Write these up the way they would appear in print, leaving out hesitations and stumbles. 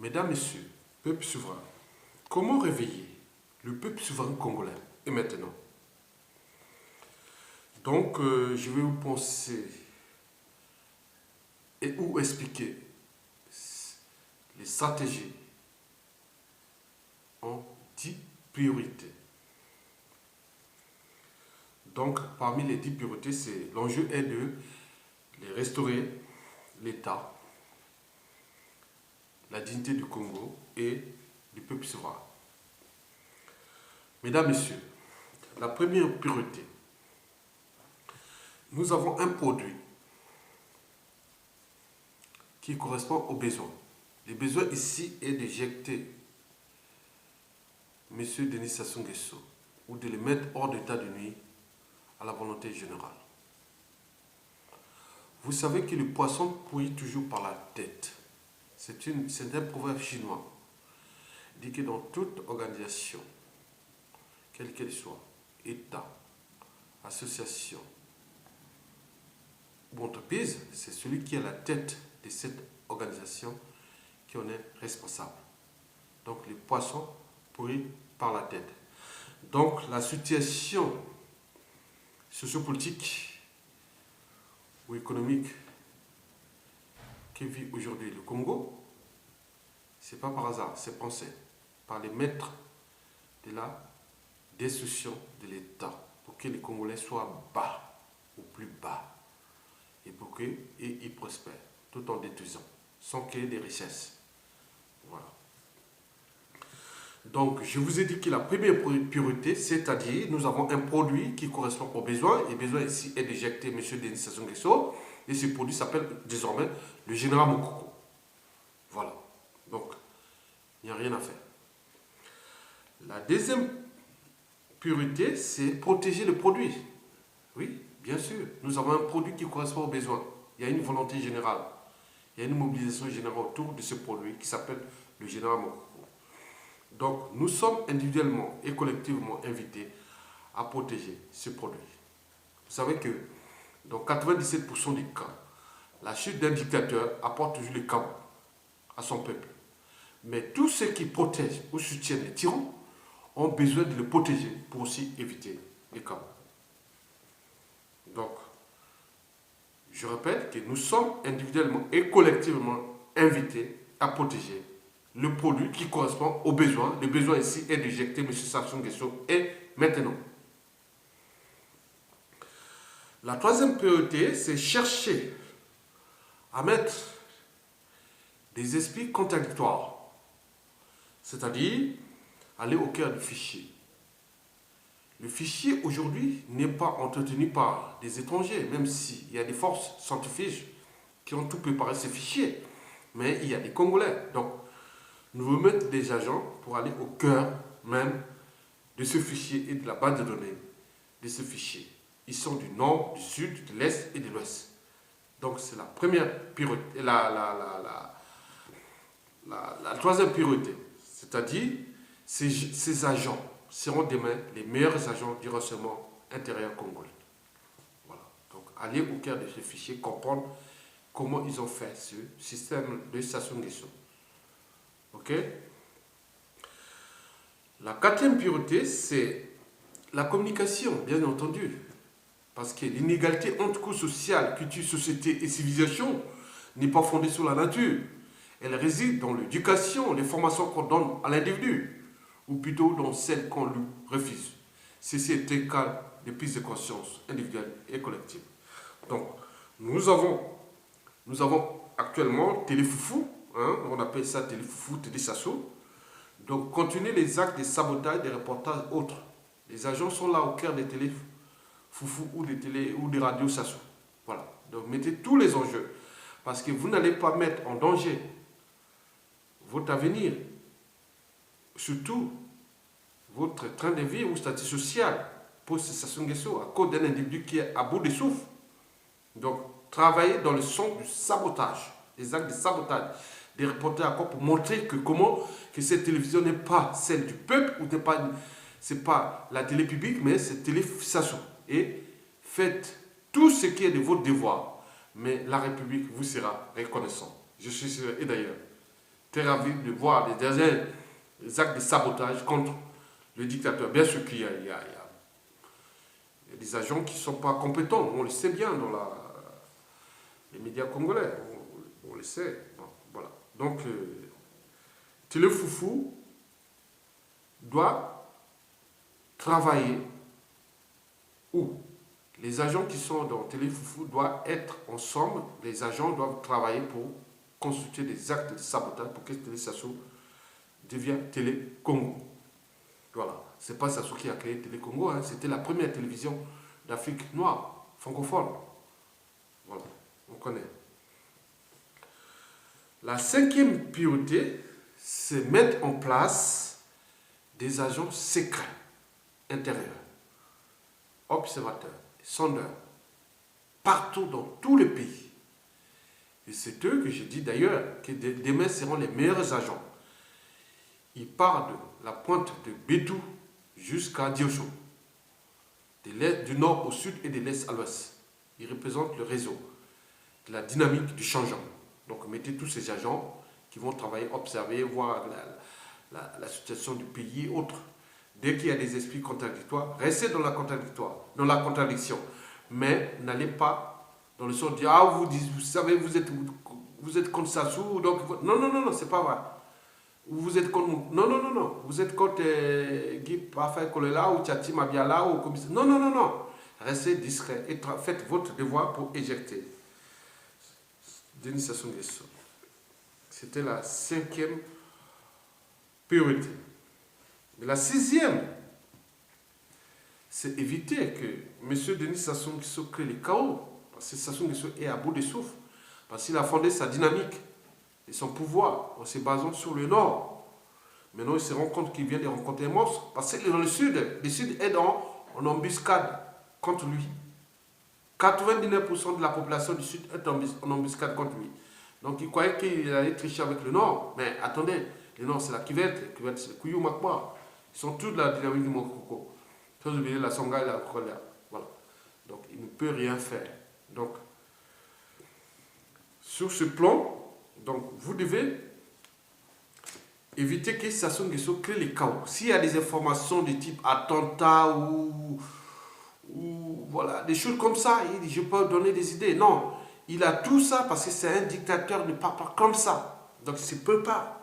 Mesdames, Messieurs, peuple souverain, comment réveiller le peuple souverain congolais et maintenant? Donc, je vais vous penser et ou expliquer les stratégies en 10 priorités. Donc, parmi les 10 priorités, l'enjeu est de les restaurer, l'État, la dignité du Congo et du peuple souverain. Mesdames, Messieurs, la première priorité, nous avons un produit qui correspond aux besoins. Les besoins ici est d'éjecter M. Denis Sassou Nguesso ou de le mettre hors d'état de nuit à la volonté générale. Vous savez que le poisson pourrit toujours par la tête. C'est un proverbe chinois. Il dit que dans toute organisation, quelle qu'elle soit, État, association ou entreprise, c'est celui qui est à la tête de cette organisation qui en est responsable. Donc les poissons pourris par la tête. Donc la situation sociopolitique ou économique que vit aujourd'hui le Congo, c'est pas par hasard, c'est pensé par les maîtres de la destruction de l'État pour que les Congolais soient bas, au plus bas, et pour qu'ils prospèrent, tout en détruisant, sans qu'il y ait des richesses. Voilà. Donc, je vous ai dit que la première priorité, c'est-à-dire, nous avons un produit qui correspond aux besoins, et le besoin ici est d'éjecter M. Denis Sassou Nguesso, et ce produit s'appelle désormais le général Mokoko. Voilà. Donc, il n'y a rien à faire. La deuxième priorité, c'est protéger le produit. Oui, bien sûr, nous avons un produit qui correspond aux besoins. Il y a une volonté générale. Il y a une mobilisation générale autour de ce produit qui s'appelle le général Mokoko. Donc, nous sommes individuellement et collectivement invités à protéger ce produit. Vous savez que dans 97% des cas, la chute d'un dictateur apporte toujours le chaos à son peuple. Mais tous ceux qui protègent ou soutiennent les tyrans ont besoin de le protéger pour aussi éviter les chaos. Donc, je répète que nous sommes individuellement et collectivement invités à protéger le produit qui correspond aux besoins. Le besoin ici est d'éjecter M. Sassou Nguesso et maintenant. La troisième priorité, c'est chercher à mettre des esprits contradictoires, c'est-à-dire aller au cœur du fichier. Le fichier aujourd'hui n'est pas entretenu par des étrangers, même s'il y a des forces scientifiques qui ont tout préparé ce fichier. Mais il y a des Congolais. Donc, nous voulons mettre des agents pour aller au cœur même de ce fichier et de la base de données de ce fichier. Ils sont du nord, du sud, de l'est et de l'ouest. Donc, c'est la première priorité, la troisième priorité. C'est-à-dire, ces agents seront demain les meilleurs agents du renseignement intérieur congolais. Voilà. Donc, aller au cœur de ce fichier, comprendre comment ils ont fait ce système de Sassou Nguesso. Ok? La quatrième priorité, c'est la communication, bien entendu. Parce que l'inégalité entre couches sociales, culture, société et civilisation n'est pas fondée sur la nature. Elle réside dans l'éducation, les formations qu'on donne à l'individu, ou plutôt dans celles qu'on lui refuse. Ceci est un cas de prise de conscience individuelle et collective. Donc, nous avons actuellement Téléfoufou, on appelle ça Téléfoufou, Télésassou. Donc, continuer les actes de sabotage, des reportages autres. Les agents sont là au cœur des Téléfoufou ou des radios Sassou. Voilà. Donc, mettez tous les enjeux. Parce que vous n'allez pas mettre en danger votre avenir, surtout votre train de vie ou statut social pour ce Sassou Nguesso à cause d'un individu qui est à bout de souffle. Donc, travailler dans le sens du sabotage, des actes de sabotage, des reportages à quoi pour montrer que cette télévision n'est pas celle du peuple ou c'est pas la télé publique, mais c'est télé Sassou. Et faites tout ce qui est de votre devoir, mais la République vous sera reconnaissante. Je suis sûr, et d'ailleurs, très ravi de voir des derniers actes de sabotage contre le dictateur. Bien sûr qu'il y a des agents qui ne sont pas compétents, on le sait bien dans les médias congolais, on le sait. Bon, voilà. Donc, Télé Foufou doit travailler où les agents qui sont dans Télé Foufou doivent être ensemble, les agents doivent travailler pour constituer des actes de sabotage pour que Télé Sassou devienne Télé Congo. Voilà. C'est pas Sassou qui a créé Télé Congo, hein. C'était la première télévision d'Afrique noire, francophone. Voilà, on connaît. La cinquième priorité, c'est mettre en place des agents secrets intérieurs, observateurs, sondeurs, partout dans tout le pays. Et c'est eux que je dis d'ailleurs que demain seront les meilleurs agents. Ils partent de la pointe de Bétou jusqu'à Diocho, du nord au sud et de l'est à l'ouest. Ils représentent le réseau, de la dynamique du changement. Donc mettez tous ces agents qui vont travailler, observer, voir la situation du pays et autres. Dès qu'il y a des esprits contradictoires, restez dans la contradiction. Mais n'allez pas dans le sens de dire, ah, vous savez, vous êtes contre Sassou, donc... Non, non, non, non, c'est pas vrai. Vous êtes contre... Non, non, non, non. Vous êtes contre Guy Parfait Kolela ou Tchati Mabiala ou commissaire. Non, non, non, non. Restez discret et faites votre devoir pour éjecter. Denis Sassou Nguesso. C'était la cinquième priorité. Mais la sixième, c'est éviter que M. Denis Sassou Nguesso crée les chaos. Parce que Sassou Nguesso est à bout de souffle. Parce qu'il a fondé sa dynamique et son pouvoir en se basant sur le Nord. Maintenant, il se rend compte qu'il vient de rencontrer un monstre. Parce que dans le Sud est en embuscade contre lui. 99% de la population du Sud est en embuscade contre lui. Donc, il croyait qu'il allait tricher avec le Nord. Mais attendez, le Nord, c'est la Kivette c'est le Kouyou Makba. Ils sont tous de la dynamique du Mokoko. Sans oublier la Songa et la Korea. Voilà. Donc, il ne peut rien faire. Donc, sur ce plan, donc, vous devez éviter que Sassou Nguesso crée les chaos. S'il y a des informations de type attentat ou voilà, des choses comme ça, je peux donner des idées. Non, il a tout ça parce que c'est un dictateur, il ne parle pas comme ça. Donc, il ne peut pas.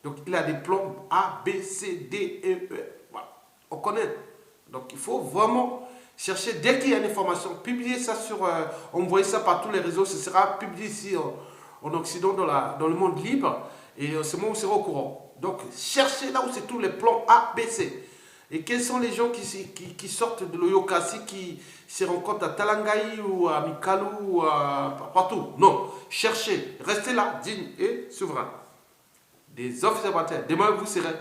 Donc, il a des plans A, B, C, D, E, E. Voilà, on connaît. Donc, il faut vraiment chercher, dès qu'il y a une information, publier ça envoyer ça par tous les réseaux, ce sera publié ici en Occident, dans le monde libre, et c'est moi, on sera au courant. Donc, cherchez là où c'est tous les plans A, B, C. Et quels sont les gens qui sortent de l'Oyokasi, qui se rencontrent à Talangaï ou à Mikalu ou partout. Non, cherchez, restez là, dignes et souverains. Des observateurs. Demain, vous serez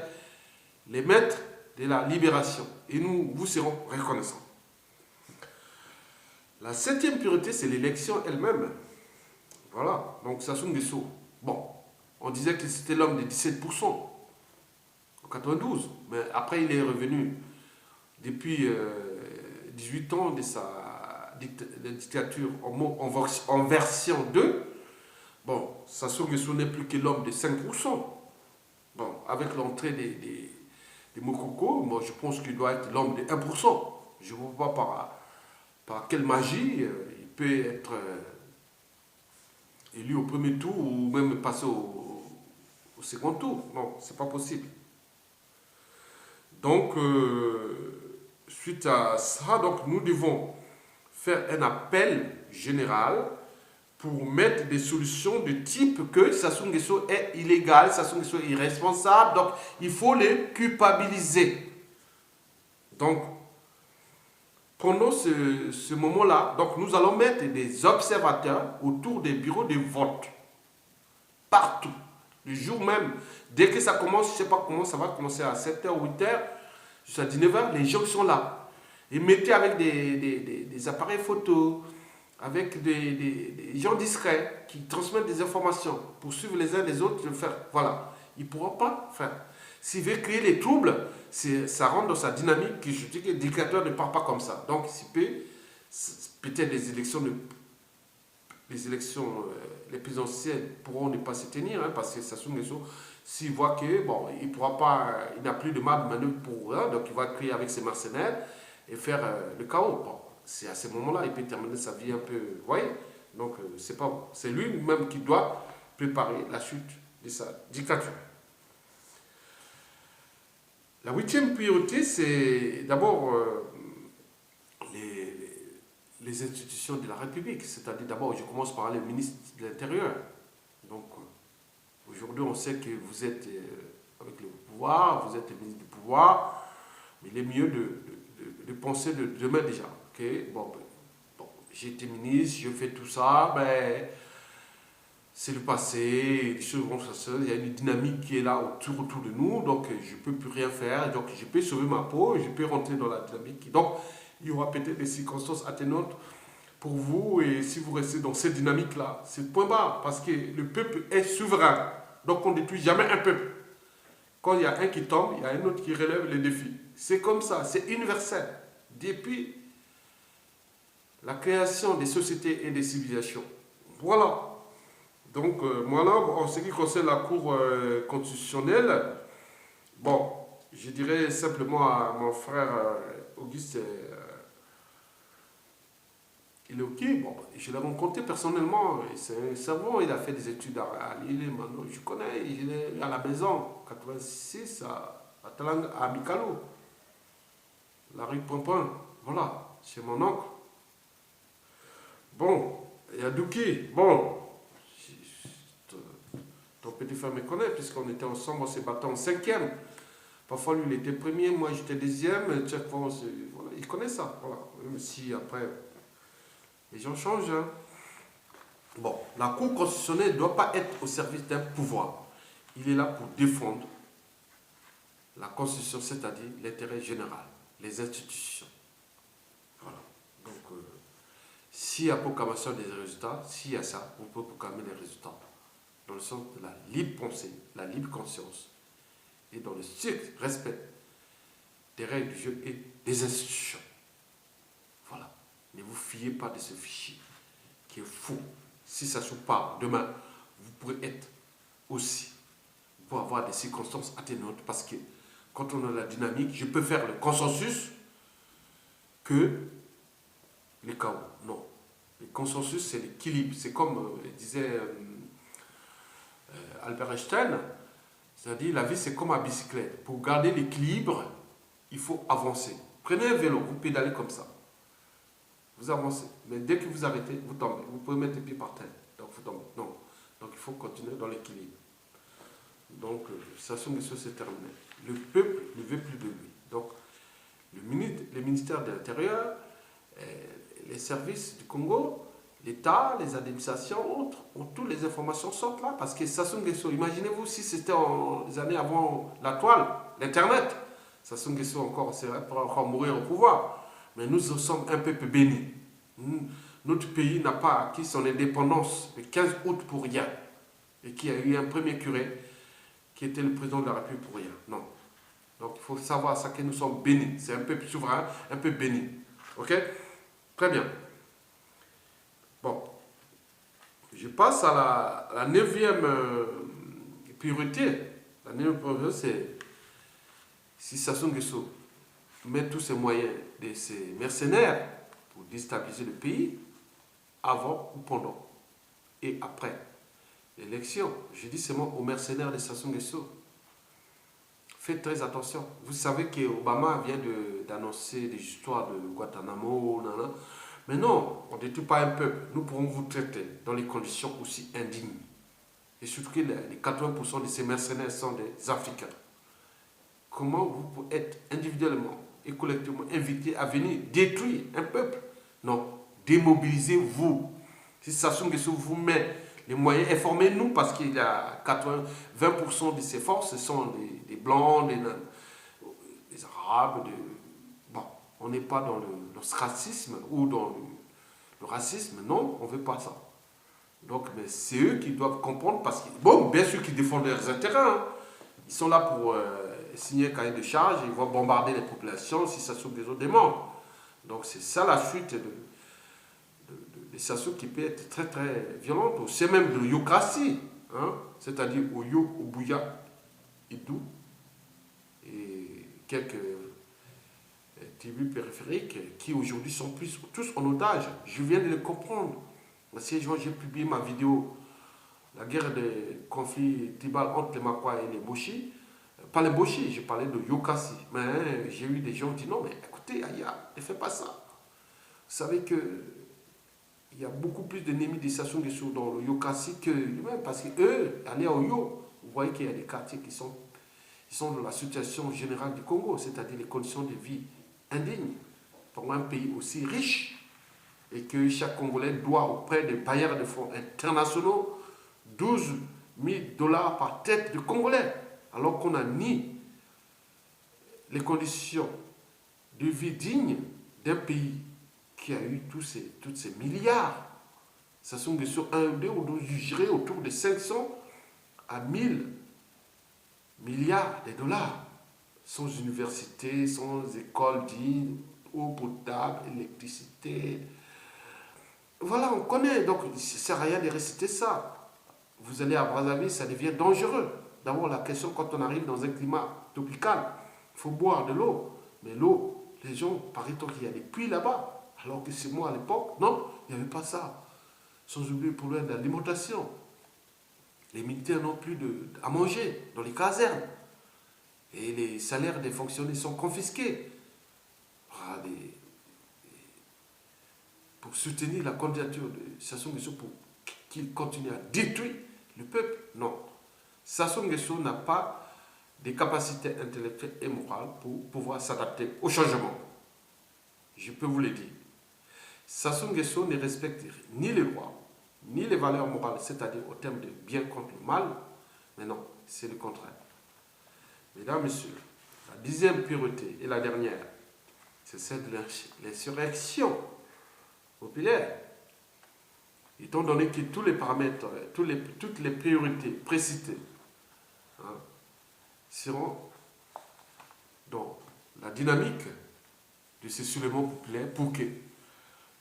les maîtres de la libération. Et nous, vous serons reconnaissants. La septième priorité, c'est l'élection elle-même. Voilà. Donc, Sassou Nguesso. Bon, on disait que c'était l'homme de 17%. 92, mais après il est revenu depuis 18 ans de sa dictature en version 2. Bon, Sassou Nguesso n'est plus que l'homme de 5%. Bon, avec l'entrée des Mokoko, moi je pense qu'il doit être l'homme de 1%. Je ne vois pas par quelle magie il peut être élu au premier tour ou même passer au second tour. Non, c'est pas possible. Donc, suite à ça, donc, nous devons faire un appel général pour mettre des solutions de type que Sassou Nguesso est illégal, Sassou Nguesso est irresponsable, donc il faut les culpabiliser. Donc, pendant ce moment-là, donc nous allons mettre des observateurs autour des bureaux de vote, partout. Le jour même, dès que ça commence, je ne sais pas comment ça va commencer à 7h, 8h, jusqu'à 19h, les gens sont là. Et mettez avec des appareils photo, avec des gens discrets qui transmettent des informations pour suivre les uns les autres, faire. Voilà. Ils ne pourront pas faire. S'il veut créer les troubles, ça rentre dans sa dynamique qui je dis que le dictateur ne part pas comme ça. Donc, peut-être des élections les élections, les présidentielles pourront ne pas se tenir, hein, parce que Sassou Nguesso, s'il voit que, bon, il pourra pas, il n'a plus de marge de manœuvre pour, hein, donc il va créer avec ses mercenaires et faire le chaos. Bon, c'est à ce moment-là, il peut terminer sa vie un peu, vous voyez. Donc, c'est pas bon. C'est lui-même qui doit préparer la chute de sa dictature. La huitième priorité, c'est d'abord les institutions de la République. C'est-à-dire, d'abord, je commence par le ministre de l'Intérieur. Donc, aujourd'hui, on sait que vous êtes avec le pouvoir, vous êtes le ministre du pouvoir, mais il est mieux de penser de demain déjà. Okay? Bon, j'ai été ministre, je fais tout ça, ben, c'est le passé, les choses vont se passer, il y a une dynamique qui est là autour de nous, donc je ne peux plus rien faire, donc je peux sauver ma peau, je peux rentrer dans la dynamique. Donc, il y aura peut-être des circonstances atténuantes pour vous, et si vous restez dans cette dynamique-là, c'est point barre, parce que le peuple est souverain, donc on ne détruit jamais un peuple. Quand il y a un qui tombe, il y a un autre qui relève le défi. C'est comme ça, c'est universel. Depuis la création des sociétés et des civilisations. Voilà. Donc, voilà, en ce qui concerne la Cour constitutionnelle, bon, je dirais simplement à mon frère Auguste, il est ok. Bon, je l'ai rencontré personnellement, c'est un savant, il a fait des études à Lille, maintenant, je connais, il est à la maison, 86, à Mikalo, la rue Pompin, voilà, chez mon oncle. Bon, il y a Douki, bon, ton petit frère me connaît, puisqu'on était ensemble, on s'est battu en cinquième. Parfois, lui, il était premier, moi, j'étais deuxième. Chaque fois, voilà, il connaît ça. Voilà. Même si, après, les gens changent. Hein. Bon, la Cour constitutionnelle ne doit pas être au service d'un pouvoir. Il est là pour défendre la Constitution, c'est-à-dire l'intérêt général, les institutions. Voilà. Donc, s'il y a proclamation des résultats, s'il y a ça, on peut proclamer les résultats. Dans le sens de la libre pensée, la libre conscience, et dans le strict respect des règles du jeu et des institutions. Voilà. Ne vous fiez pas de ce fichier qui est faux. Si ça se part demain, vous pourrez être aussi, vous pouvez avoir des circonstances atténuantes parce que quand on a la dynamique, je peux faire le consensus que le chaos. Non. Le consensus, c'est l'équilibre. C'est comme disait Albert Einstein, c'est-à-dire la vie c'est comme ma bicyclette. Pour garder l'équilibre, il faut avancer. Prenez un vélo, vous pédalez comme ça. Vous avancez. Mais dès que vous arrêtez, vous tombez. Vous pouvez mettre les pieds par terre. Donc vous tombez. Non. Donc il faut continuer dans l'équilibre. Donc Sassou Nguesso c'est terminé. Le peuple ne veut plus de lui. Donc le ministère de l'Intérieur, les services du Congo, l'État, les administrations, autres, toutes les informations sortent là. Parce que Sassou Nguesso, imaginez-vous si c'était les années avant la toile, l'Internet. Sassou Nguesso encore, c'est vrai, pour encore mourir au pouvoir. Mais nous sommes un peuple béni. Notre pays n'a pas acquis son indépendance le 15 août pour rien. Et qui a eu un premier curé qui était le président de la République pour rien. Non. Donc il faut savoir ça que nous sommes bénis. C'est un peuple souverain, un peuple béni. Ok? Très bien. Bon. Je passe à la neuvième priorité. La neuvième priorité, c'est si Sassou Nguesso met tous ses moyens de ses mercenaires pour déstabiliser le pays, avant ou pendant et après l'élection. Je dis seulement aux mercenaires de Sassou Nguesso. Faites très attention. Vous savez qu'Obama vient d'annoncer des histoires de Guantanamo, nanana. Mais non, on ne détruit pas un peuple. Nous pourrons vous traiter dans les conditions aussi indignes. Et surtout que les 80% de ces mercenaires sont des Africains. Comment vous pouvez être individuellement et collectivement invités à venir détruire un peuple? Non, démobilisez-vous. Si Sassou Nguesso vous met les moyens, informez-nous parce qu'il y a 20% de ces forces, ce sont des Blancs, des Arabes. Bon, on n'est pas dans le racisme ou dans le racisme, non, on ne veut pas ça. Donc, c'est eux qui doivent comprendre parce que, bon, bien sûr qu'ils défendent leurs intérêts. Hein. Ils sont là pour signer un cahier de charge, ils vont bombarder les populations si ça s'ouvre des autres démons. Donc, c'est ça la chute de situation qui peut être très très violente, au sein même de Yokrasi, hein, c'est-à-dire Oyo, Obuya, Idou, et quelques tribus périphériques qui aujourd'hui sont tous en otage. Je viens de le comprendre. Si j'ai publié ma vidéo, la guerre des conflits tribal entre les Makwa et les Boshi, pas les Boshi, je parlais de Yokasi. Mais j'ai eu des gens qui disent non, mais écoutez, Aya, ne fais pas ça. Vous savez que il y a beaucoup plus d'ennemis des Sassou Nguesso dans le Yokasi que lui-même, parce qu'eux, aller au Yo, vous voyez qu'il y a des quartiers qui sont dans la situation générale du Congo, c'est-à-dire les conditions de vie indignes pour un pays aussi riche, et que chaque Congolais doit auprès des bailleurs de fonds internationaux 12 000 dollars par tête de Congolais, alors qu'on n'a ni les conditions de vie dignes d'un pays qui a eu tous ces milliards. Sassou Nguesso 1 ou 2, on jugerait autour de 500 à 1000 milliards de dollars, sans université, sans école digne, eau potable, électricité. Voilà, on connaît, donc il ne sert à rien de réciter ça. Vous allez à Brazzaville, ça devient dangereux. D'abord, la question, quand on arrive dans un climat tropical, il faut boire de l'eau. Mais l'eau, les gens, paraît-on qu'il y a des puits là-bas. Alors que c'est moi à l'époque, non, il n'y avait pas ça. Sans oublier le problème de l'alimentation. Les militaires n'ont plus à manger dans les casernes. Et les salaires des fonctionnaires sont confisqués. Pour soutenir la candidature de Sassou Nguesso pour qu'il continue à détruire le peuple. Non. Sassou Nguesso n'a pas de capacités intellectuelles et morales pour pouvoir s'adapter au changement. Je peux vous le dire. Sassou Nguesso ne respecte ni les lois, ni les valeurs morales, c'est-à-dire au terme de bien contre le mal. Mais non, c'est le contraire. Mesdames, Messieurs, la 10e priorité et la dernière, c'est celle de l'insurrection populaire. Étant donné que tous les paramètres, toutes les priorités précitées seront dans la dynamique de ces soulèvements populaires pour que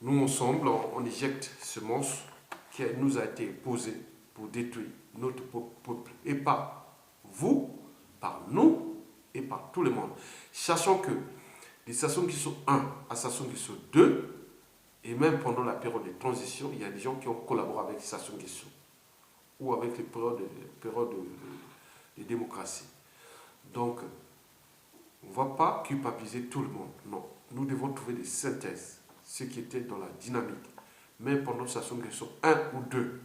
nous, ensemble, on éjecte ce monstre qui nous a été posé pour détruire notre peuple. Et par vous, par nous et par tout le monde. Sachant que les Sassou Nguesso 1 à Sassou Nguesso 2, et même pendant la période de transition, il y a des gens qui ont collaboré avec Sassou Nguesso ou avec les périodes de démocratie. Donc, on ne va pas culpabiliser tout le monde. Non, nous devons trouver des synthèses, ce qui était dans la dynamique. Même pendant Sassou Nguesso 1 ou 2,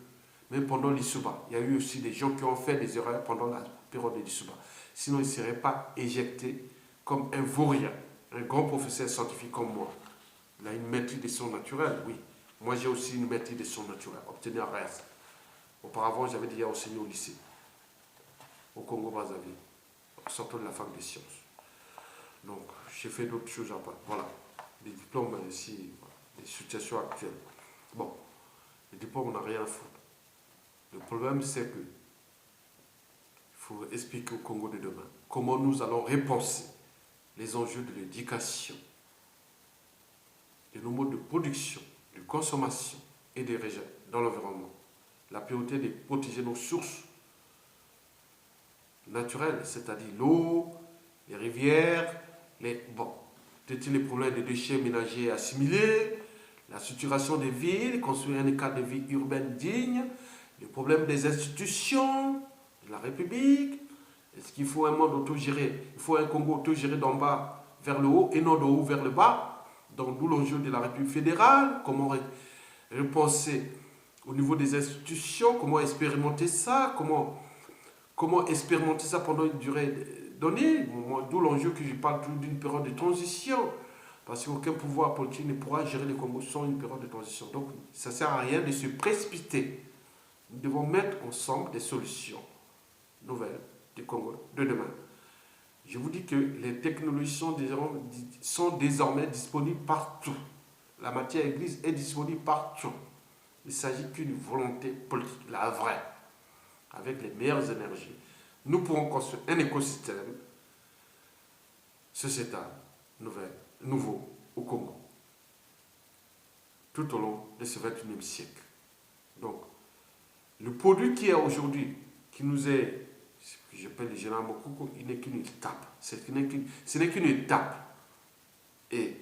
même pendant l'Issouba, il y a eu aussi des gens qui ont fait des erreurs pendant la période de l'Issouba. Sinon, ils ne seraient pas éjectés comme un vaurien, un grand professeur scientifique comme moi. Il a une maîtrise des sons naturels, oui. Moi, j'ai aussi une maîtrise des sons naturels, obtenue à RES. Auparavant, j'avais déjà enseigné au lycée, au Congo-Brazzaville, sortant de la fac des sciences. Donc, j'ai fait d'autres choses après. Voilà, des diplômes ici, des situations actuelles. Bon, les diplômes, on n'a rien à foutre. Le problème, c'est que il faut expliquer au Congo de demain comment nous allons repenser les enjeux de l'éducation, de nos modes de production, de consommation et de rejet dans l'environnement. La priorité de protéger nos sources naturelles, c'est-à-dire l'eau, les rivières, traiter les problèmes des déchets ménagers assimilés, la structuration des villes, construire un cadre de vie urbaine digne, le problème des institutions de la République. Est-ce qu'il faut un monde autogéré? Il faut un Congo autogéré d'en bas vers le haut et non de haut vers le bas. Donc, d'où l'enjeu de la République fédérale. Comment repenser au niveau des institutions? Comment expérimenter ça? Comment expérimenter ça pendant une durée donnée? D'où l'enjeu que je parle d'une période de transition. Parce qu'aucun pouvoir politique ne pourra gérer le Congo sans une période de transition. Donc, ça ne sert à rien de se précipiter. Nous devons mettre ensemble des solutions nouvelles du Congo de demain. Je vous dis que les technologies sont désormais disponibles partout. La matière grise est disponible partout. Il ne s'agit qu'une volonté politique, la vraie, avec les meilleures énergies. Nous pourrons construire un écosystème sociétal nouveau au Congo. tout au long de ce 21e siècle. Donc, le produit qui est aujourd'hui, qui nous est, ce que j'appelle le général Mokoko, il n'est qu'une étape. Ce n'est qu'une étape. Et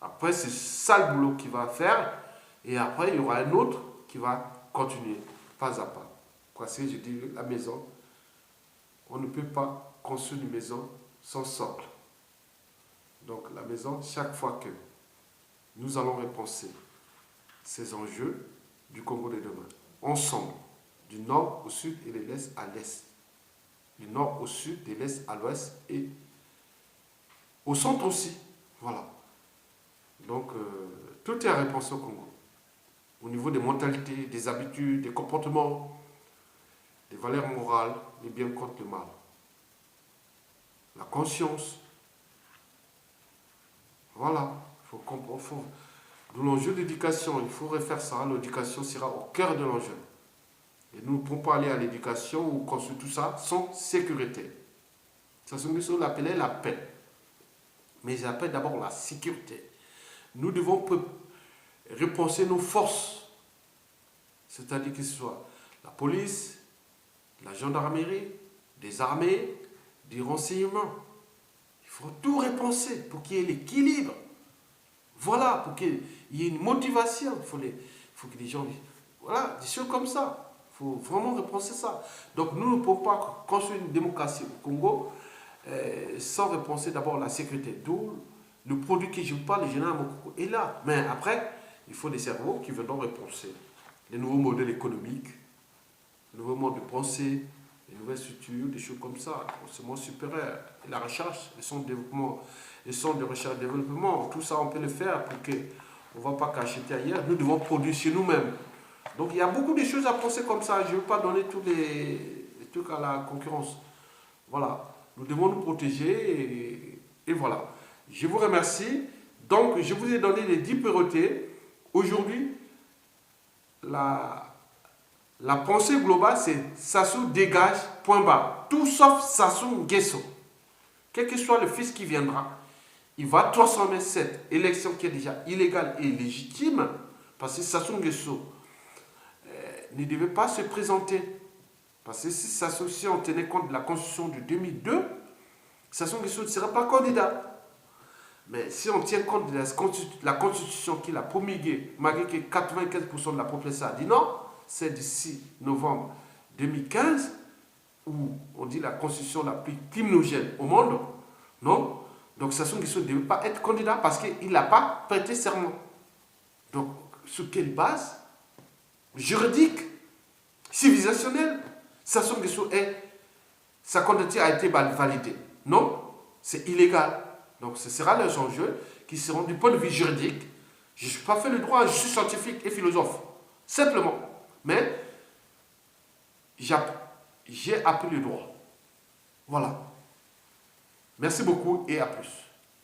après, c'est ça le boulot qu'il va faire. Et après, il y aura un autre qui va continuer, pas à pas. Parce que je dis, la maison, on ne peut pas construire une maison sans socle. Donc, la maison, chaque fois que nous allons repenser ces enjeux du Congo de demain, ensemble, du nord au sud et de l'est à l'est, du nord au sud, de l'est à l'ouest et au centre aussi. Voilà. Donc, tout est à repenser au Congo. Au niveau des mentalités, des habitudes, des comportements, des valeurs morales, les bien contre le mal. La conscience. Voilà. Il faut comprendre. D'où l'enjeu d'éducation, il faut refaire ça. L'éducation sera au cœur de l'enjeu. Et nous ne pouvons pas aller à l'éducation ou construire tout ça sans sécurité. Sassou Nguesso l'appelait la paix. Mais j'appelle d'abord la sécurité. Nous devons repenser nos forces. C'est-à-dire que ce soit la police, la gendarmerie, des armées, des renseignements. Il faut tout repenser pour qu'il y ait l'équilibre. Voilà, pour qu'il y ait une motivation. Il faut que les gens... Voilà, des choses comme ça. Il faut vraiment repenser ça. Donc nous ne pouvons pas construire une démocratie au Congo sans repenser d'abord la sécurité. D'où le produit que je vous parle, le général Mokoko, est là. Mais après, il faut des cerveaux qui viendront repenser les nouveaux modèles économiques, les nouveaux modes de pensée, les nouvelles structures, des choses comme ça, l'enseignement supérieur, et la recherche, les centres de développement, les centres de recherche et développement, tout ça on peut le faire pour qu'on ne va pas qu'acheter ailleurs. Nous devons produire chez nous-mêmes. Donc il y a beaucoup de choses à penser comme ça. Je ne veux pas donner tous les trucs à la concurrence. Voilà. Nous devons nous protéger et voilà. Je vous remercie. Donc, je vous ai donné les 10 priorités. Aujourd'hui, la pensée globale, c'est Sassou dégage, point bas. Tout sauf Sassou Nguesso. Quel que soit le fils qui viendra, il va transformer cette élection qui est déjà illégale et illégitime, parce que Sassou Nguesso ne devait pas se présenter. Parce que si on tenait compte de la constitution de 2002, Sassou Nguesso ne serait pas candidat. Mais si on tient compte de la constitution qu'il a promulguée, malgré que 95% de la population a dit non, c'est du 6 novembre 2015, où on dit la constitution la plus criminogène au monde, non? Donc Sassou Nguesso ne devait pas être candidat parce qu'il n'a pas prêté serment. Donc, sur quelle base juridique, civilisationnelle, Sassou Nguesso sa candidature a été validée? Non, c'est illégal. Donc ce sera les enjeux qui seront du point de vue juridique. Je ne suis pas fait le droit, je suis scientifique et philosophe. Simplement. Mais j'ai appris le droit. Voilà. Merci beaucoup et à plus.